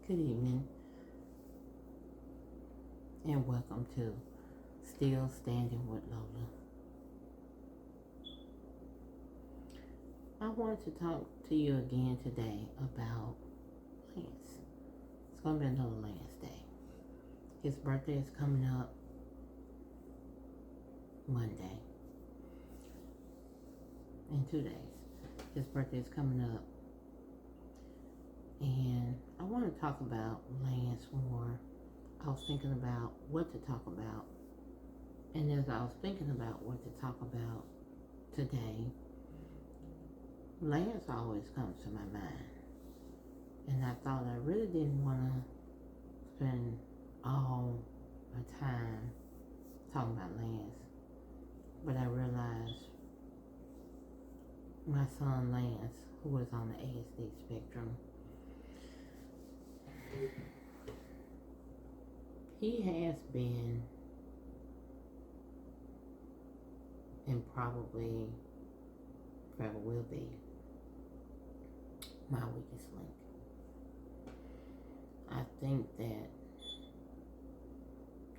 Good evening, and welcome to Still Standing with Lola. I wanted to talk to you again today about Lance. It's going to be another Lance Day. His birthday is coming up Monday. In 2 days. His birthday is coming up. And I want to talk about Lance more. I was thinking about what to talk about. And as I was thinking about what to talk about today, Lance always comes to my mind. And I thought I really didn't want to spend all my time talking about Lance. But I realized my son Lance, who is on the ASD spectrum, he has been and probably forever will be my weakest link. I think that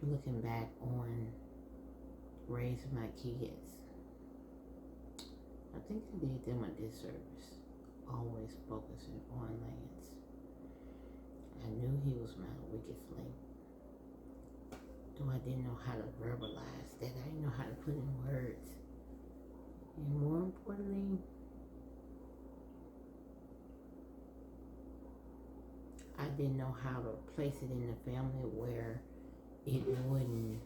looking back on raising my kids, I think I did them a disservice, always focusing on Lance. I knew he was my weakest link, though I didn't know how to verbalize that. I didn't know how to put in words. And more importantly, I didn't know how to place it in the family where it wouldn't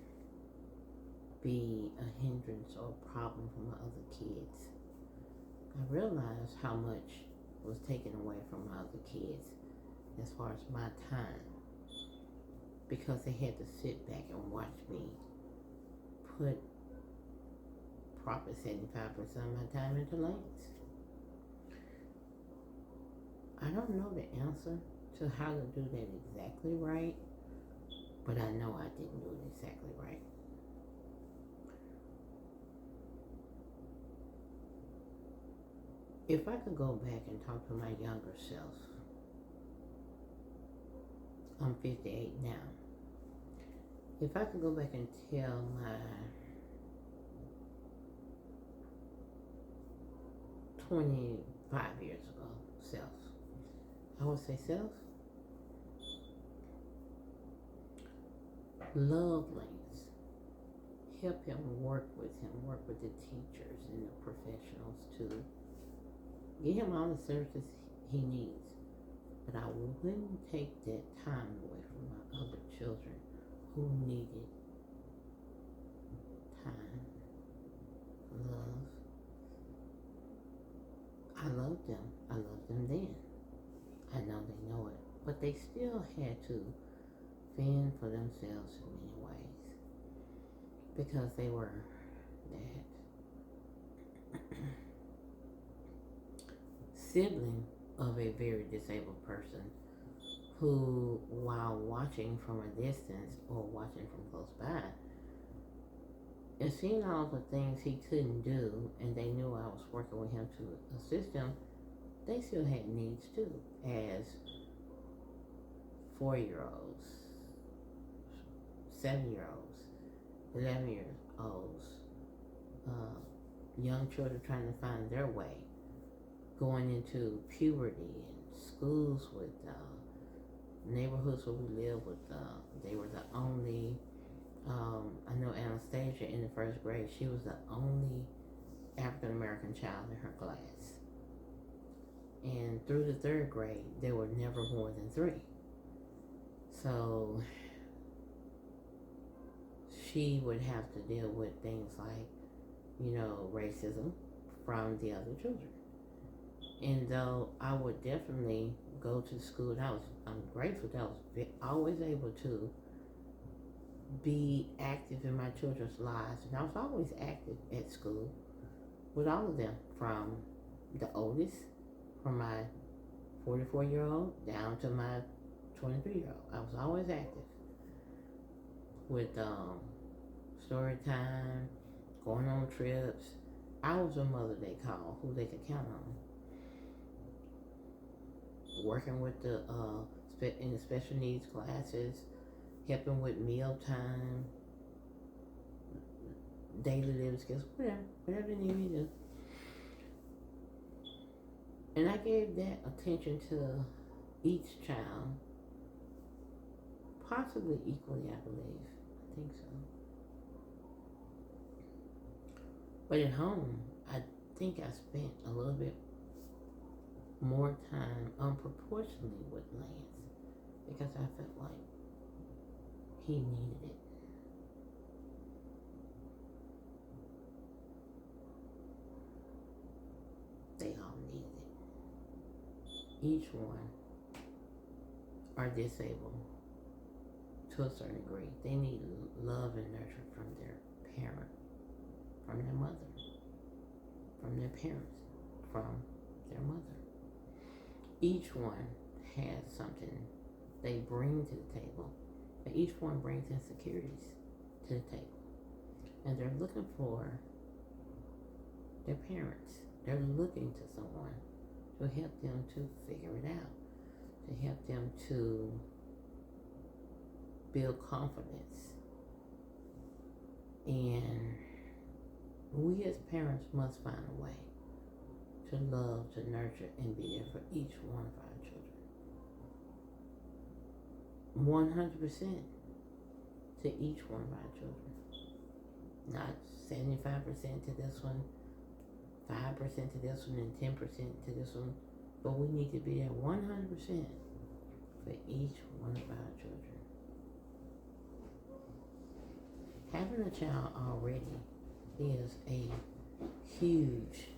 be a hindrance or a problem for my other kids. I realized how much was taken away from my other kids as far as my time, because they had to sit back and watch me put proper 75% of my time into Lance. I don't know the answer to how to do that exactly right, but I know I didn't do it exactly right. If I could go back and talk to my younger self, I'm 58 now. If I could go back and tell my 25 years ago self, I would say, self, love Lance. Help him, work with the teachers and the professionals to get him all the services he needs. But I wouldn't take that time away from my other children who needed time, love. I loved them. I loved them then. I know they know it. But they still had to fend for themselves in many ways, because they were that sibling of a very disabled person who, while watching from a distance or watching from close by, and seeing all the things he couldn't do, and they knew I was working with him to assist him, they still had needs too, as 4-year-olds, 7-year-olds, 11-year-olds, young children trying to find their way, going into puberty and schools with neighborhoods where we live with. They were the only, I know Anastasia in the first grade, she was the only African American child in her class. And through the 3rd grade, there were never more than 3. So she would have to deal with things like, racism from the other children. And though I would definitely go to school, and I'm grateful that I was always able to be active in my children's lives. And I was always active at school with all of them, from the oldest, from my 44-year-old down to my 23-year-old. I was always active with story time, going on trips. I was a mother they call, who they could count on. Working with the in the special needs classes, helping with mealtime, daily living skills, whatever they need me to do. And I gave that attention to each child, possibly equally, I believe. I think so. But at home, I think I spent a little bit more time unproportionately with Lance because I felt like he needed it. They all needed it. Each one are disabled to a certain degree. They need love and nurture from their parent, from their mother, from their parents, from their mother. Each one has something they bring to the table, but each one brings insecurities to the table. And they're looking for their parents. They're looking to someone to help them to figure it out, to help them to build confidence. And we as parents must find a way to love, to nurture, and be there for each one of our children. 100% to each one of our children. Not 75% to this one, 5% to this one, and 10% to this one. But we need to be there 100% for each one of our children. Having a child already is a huge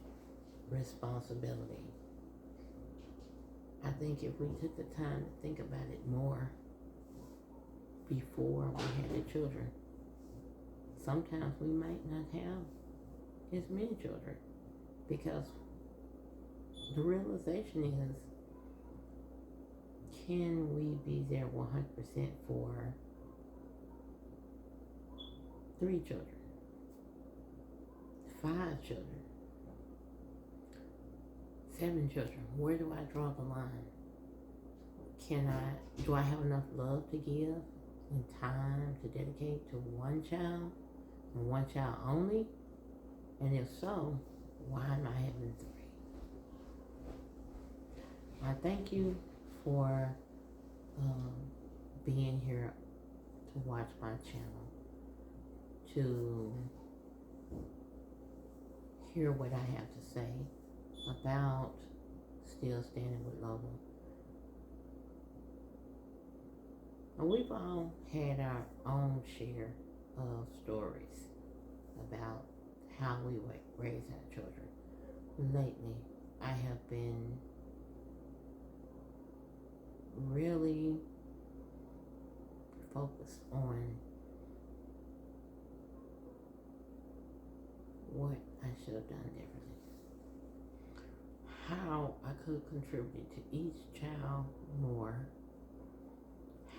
responsibility. I think if we took the time to think about it more before we had the children, sometimes we might not have as many children, because the realization is, can we be there 100% for 3 children, 5 children, 7 children? Where do I draw the line? Do I have enough love to give and time to dedicate to one child and one child only? And if so, why am I having 3? I thank you for being here to watch my channel, to hear what I have to say about Still Standing with Lola. And we've all had our own share of stories about how we raise our children. Lately, I have been really focused on what I should have done differently, how I could contribute to each child more,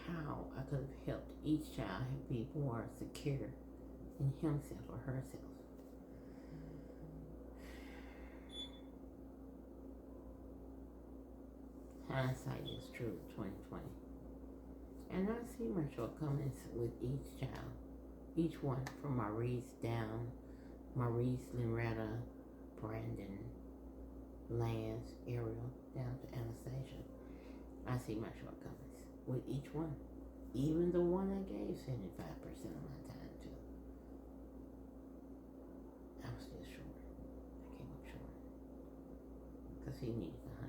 how I could have helped each child be more secure in himself or herself. Hindsight is true 2020. And I see my shortcomings with each child. Each one, from Maurice down, Maurice, Lynretta, Brandon, Lance, Ariel, down to Anastasia. I see my shortcomings with each one. Even the one I gave 75% of my time to. I was still short. I came up short. Because he needed 100%.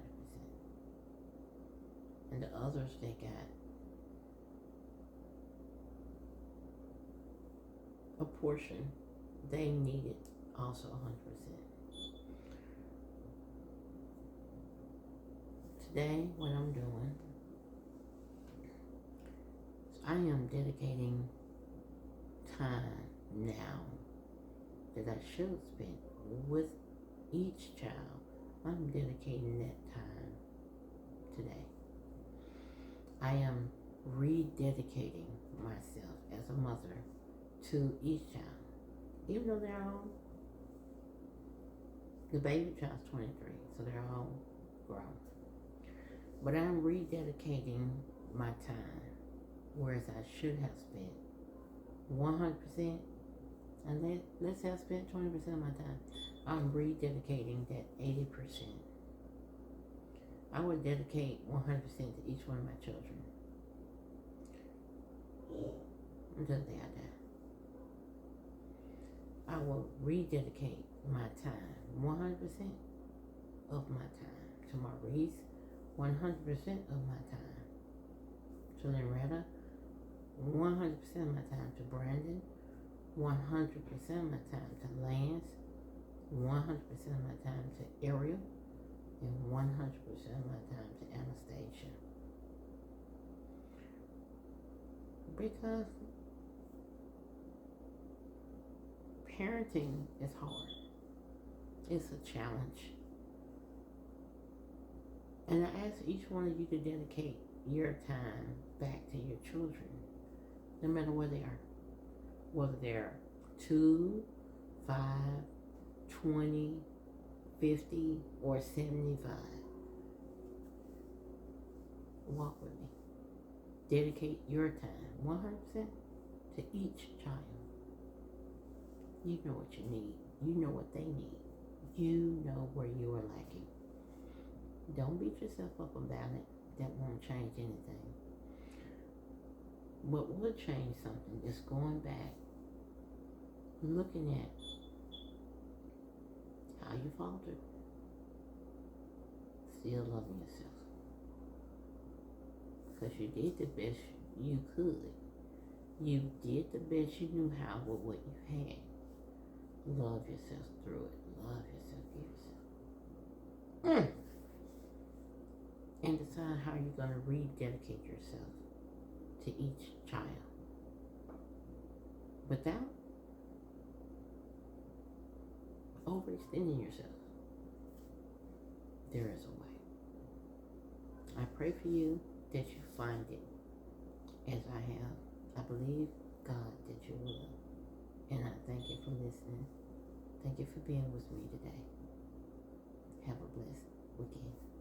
And the others, they got a portion. They needed also 100%. Today, what I'm doing is I am dedicating time now that I should have spent with each child. I'm dedicating that time today. I am rededicating myself as a mother to each child. Even though they're all, the baby child's 23, so they're all grown. But I'm rededicating my time, whereas I should have spent 100%, and let's have spent 20% of my time, I'm rededicating that 80%. I would dedicate 100% to each one of my children until the day I die. I will rededicate my time, 100% of my time, to Maurice, 100% of my time to Loretta, 100% of my time to Brandon, 100% of my time to Lance, 100% of my time to Ariel, and 100% of my time to Anastasia. Because parenting is hard. It's a challenge. And I ask each one of you to dedicate your time back to your children, no matter where they are. Whether they're 2, 5, 20, 50, or 75. Walk with me. Dedicate your time 100% to each child. You know what you need. You know what they need. You know where you are lacking. Don't beat yourself up about it. That won't change anything. What will change something is going back, looking at how you faltered, still loving yourself. Because you did the best you could. You did the best you knew how with what you had. Love yourself through it. Love yourself. Give yourself. And decide how you're going to rededicate yourself to each child. Without overextending yourself. There is a way. I pray for you that you find it as I have. I believe, God, that you will. And I thank you for listening. Thank you for being with me today. Have a blessed weekend.